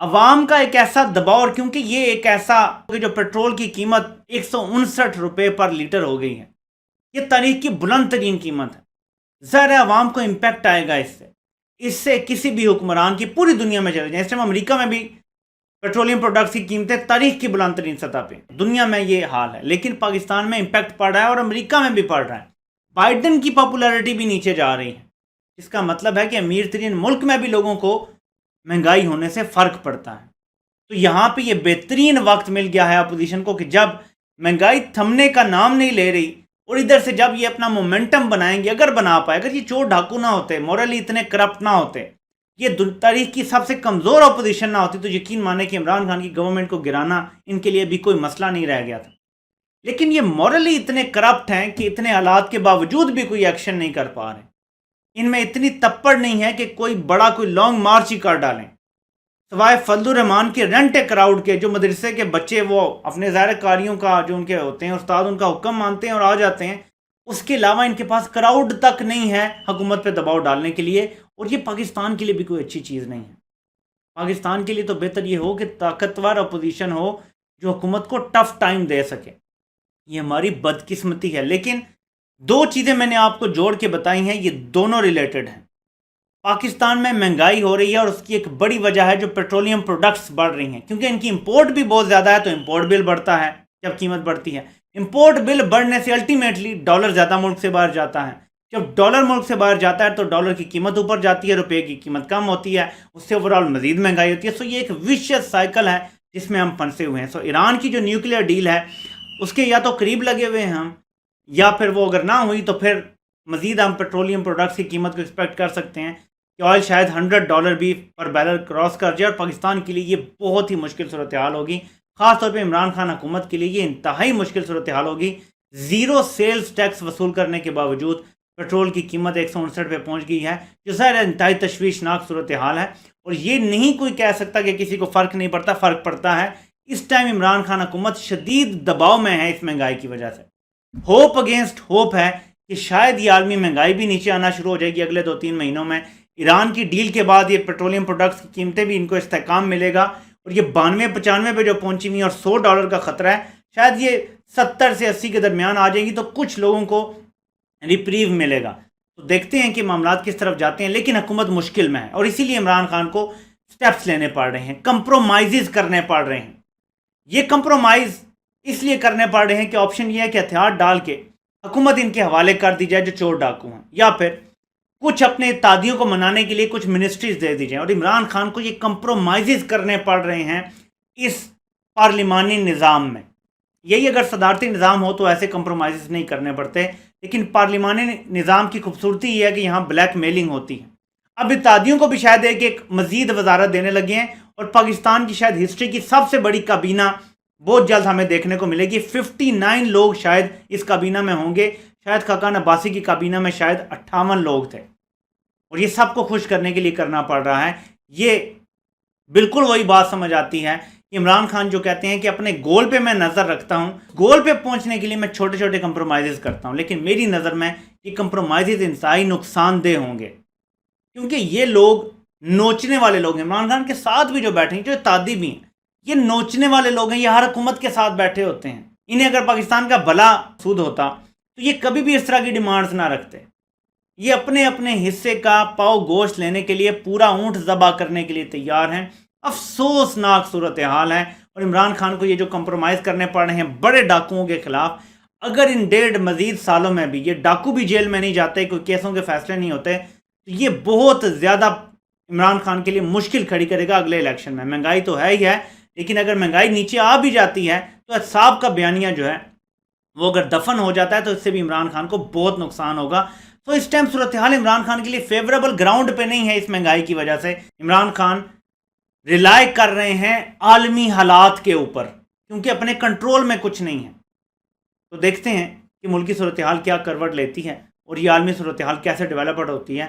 عوام کا ایک ایسا دباؤ، اور کیونکہ یہ ایک ایسا کہ جو پیٹرول کی قیمت 159 روپے پر لیٹر ہو گئی ہے، یہ تاریخ کی بلند ترین قیمت ہے، ظاہر ہے عوام کو امپیکٹ آئے گا اس سے کسی بھی حکمران کی پوری دنیا میں چلے جائیں. اس ٹائم امریکہ میں بھی پیٹرولیم پروڈکٹس کی قیمتیں تاریخ کی بلند ترین سطح پہ، دنیا میں یہ حال ہے، لیکن پاکستان میں امپیکٹ پڑ رہا ہے اور امریکہ میں بھی پڑ رہا ہے. بائیڈن کی پاپولیرٹی بھی نیچے جا رہی ہے، جس کا مطلب ہے کہ امیر ترین ملک میں بھی لوگوں کو مہنگائی ہونے سے فرق پڑتا ہے. تو یہاں پہ یہ بہترین وقت مل گیا ہے اپوزیشن کو کہ جب مہنگائی تھمنے کا نام نہیں لے رہی، اور ادھر سے جب یہ اپنا مومنٹم بنائیں گے، اگر بنا پائے، اگر یہ چور ڈھاکو نہ ہوتے، مورلی اتنے کرپٹ نہ ہوتے، یہ تاریخ کی سب سے کمزور اپوزیشن نہ ہوتی، تو یقین مانے کہ عمران خان کی گورنمنٹ کو گرانا ان کے لیے بھی کوئی مسئلہ نہیں رہ گیا تھا. لیکن یہ مورلی اتنے کرپٹ ہیں کہ اتنے حالات کے باوجود بھی کوئی ایکشن نہیں کر پا رہے. ان میں اتنی تپڑ نہیں ہے کہ کوئی بڑا کوئی لانگ مارچ ہی کر ڈالیں، سوائے فضل الرحمان کے رنٹ کراؤڈ کے، جو مدرسے کے بچے وہ اپنے ظاہر کاریوں کا جو ان کے ہوتے ہیں استاد ان کا حکم مانتے ہیں اور آ جاتے ہیں. اس کے علاوہ ان کے پاس کراؤڈ تک نہیں ہے حکومت پہ دباؤ ڈالنے کے لیے، اور یہ پاکستان کے لیے بھی کوئی اچھی چیز نہیں ہے. پاکستان کے لیے تو بہتر یہ ہو کہ طاقتور اپوزیشن ہو جو حکومت کو ٹف ٹائم دے سکے. یہ ہماری بدقسمتی ہے. لیکن دو چیزیں میں نے آپ کو جوڑ کے بتائی ہیں، یہ دونوں ریلیٹڈ ہیں. پاکستان میں مہنگائی ہو رہی ہے اور اس کی ایک بڑی وجہ ہے جو پیٹرولیم پروڈکٹس بڑھ رہی ہیں، کیونکہ ان کی امپورٹ بھی بہت زیادہ ہے، تو امپورٹ بل بڑھتا ہے جب قیمت بڑھتی ہے. امپورٹ بل بڑھنے سے الٹیمیٹلی ڈالر زیادہ ملک سے باہر جاتا ہے. جب ڈالر ملک سے باہر جاتا ہے تو ڈالر کی قیمت اوپر جاتی ہے، روپے کی قیمت کم ہوتی ہے، اس سے اوورآل مزید مہنگائی ہوتی ہے. سو یہ ایک ویشیس سائیکل ہے جس میں ہم پھنسے ہوئے ہیں. سو ایران کی جو نیوکلیئر ڈیل ہے اس کے یا تو قریب لگے ہوئے ہیں ہم، یا پھر وہ اگر نہ ہوئی تو پھر مزید ہم پیٹرولیم پروڈکٹس کی قیمت کو ایکسپیکٹ کر سکتے ہیں کہ آئل شاید $100 بھی پر بیرل کراس کر جائے، اور پاکستان کے لیے یہ بہت ہی مشکل صورتحال ہوگی. خاص طور پہ عمران خان حکومت کے لیے یہ انتہائی مشکل صورتحال ہوگی. زیرو سیلز ٹیکس وصول کرنے کے باوجود پیٹرول کی قیمت 159 پہ پہنچ گئی ہے، جو ظاہر انتہائی تشویشناک صورتحال ہے. اور یہ نہیں کوئی کہہ سکتا کہ کسی کو فرق نہیں پڑتا، فرق پڑتا ہے. اس ٹائم عمران خان حکومت شدید دباؤ میں ہے اس مہنگائی کی وجہ سے. ہوپ اگینسٹ ہوپ ہے کہ شاید یہ عالمی مہنگائی بھی نیچے آنا شروع ہو جائے گی اگلے 2-3 مہینوں میں. ایران کی ڈیل کے بعد یہ پیٹرولیم پروڈکٹس کی قیمتیں بھی ان کو استحکام ملے گا، اور یہ 92-95 پہ جو پہنچی ہوئی اور $100 کا خطرہ ہے، شاید یہ 70 سے 80 کے درمیان آ جائے گی، تو کچھ لوگوں کو ریپریو ملے گا. تو دیکھتے ہیں کہ معاملات کس طرف جاتے ہیں. لیکن حکومت مشکل میں ہے، اور اسی لیے عمران خان کو سٹیپس لینے پڑ رہے ہیں، کمپرومائزز کرنے پڑ رہے ہیں. یہ کمپرومائز اس لیے کرنے پڑ رہے ہیں کہ آپشن یہ ہے کہ ہتھیار ڈال کے حکومت ان کے حوالے کر دی جائے جو چور ڈاکو ہیں، یا پھر کچھ اپنے اتحادیوں کو منانے کے لیے کچھ منسٹریز دے دی جائیں. اور عمران خان کو یہ کمپرومائزز کرنے پڑ رہے ہیں اس پارلیمانی نظام میں. یہی اگر صدارتی نظام ہو تو ایسے کمپرومائزز نہیں کرنے پڑتے، لیکن پارلیمانی نظام کی خوبصورتی یہ ہے کہ یہاں بلیک میلنگ ہوتی ہے. اب اتحادیوں کو بھی شاید ایک مزید وزارت دینے لگے ہیں، اور پاکستان کی شاید ہسٹری کی سب سے بڑی کابینہ بہت جلد ہمیں دیکھنے کو ملے گی. 59 لوگ شاید اس کابینہ میں ہوں گے. شاید خاقان عباسی کی کابینہ میں شاید 58 لوگ تھے، اور یہ سب کو خوش کرنے کے لیے کرنا پڑ رہا ہے. یہ بالکل وہی بات سمجھ آتی ہے کہ عمران خان جو کہتے ہیں کہ اپنے گول پہ میں نظر رکھتا ہوں، گول پہ پہنچنے کے لیے میں چھوٹے چھوٹے کمپرومائزز کرتا ہوں، لیکن میری نظر میں یہ کمپرومائزز انتہائی نقصان دہ ہوں گے، کیونکہ یہ لوگ نوچنے والے لوگ ہیں. عمران خان کے ساتھ بھی جو بیٹھے ہیں، جو اتحادی بھی ہیں، یہ نوچنے والے لوگ ہیں. یہ ہر حکومت کے ساتھ بیٹھے ہوتے ہیں. انہیں اگر پاکستان کا بھلا سود ہوتا تو یہ کبھی بھی اس طرح کی ڈیمانڈز نہ رکھتے. یہ اپنے اپنے حصے کا پاؤ گوشت لینے کے لیے پورا اونٹ ذبح کرنے کے لیے تیار ہیں. افسوسناک صورتحال ہے. اور عمران خان کو یہ جو کمپرومائز کرنے پڑ رہے ہیں بڑے ڈاکوؤں کے خلاف، اگر ان 1.5 مزید سالوں میں بھی یہ ڈاکو بھی جیل میں نہیں جاتے، کوئی کیسوں کے فیصلے نہیں ہوتے، تو یہ بہت زیادہ عمران خان کے لیے مشکل کھڑی کرے گا اگلے الیکشن میں. مہنگائی تو ہے ہی ہے، لیکن اگر مہنگائی نیچے آ بھی جاتی ہے تو احتساب کا بیانیہ جو ہے وہ اگر دفن ہو جاتا ہے تو اس سے بھی عمران خان کو بہت نقصان ہوگا. تو اس ٹائم صورتحال عمران خان کے لیے فیوریبل گراؤنڈ پہ نہیں ہے. اس مہنگائی کی وجہ سے عمران خان ریلائی کر رہے ہیں عالمی حالات کے اوپر، کیونکہ اپنے کنٹرول میں کچھ نہیں ہے. تو دیکھتے ہیں کہ ملکی صورتحال کیا کروٹ لیتی ہے اور یہ عالمی صورتحال کیسے ڈیولپڈ ہوتی ہے،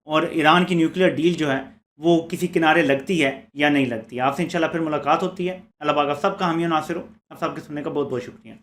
اور ایران کی نیوکلیئر ڈیل جو ہے وہ کسی کنارے لگتی ہے یا نہیں لگتی ہے. آپ سے انشاءاللہ پھر ملاقات ہوتی ہے. اللہ پاک آپ سب کا حامی و ناصر ہو. آپ سب کے سننے کا بہت بہت شکریہ.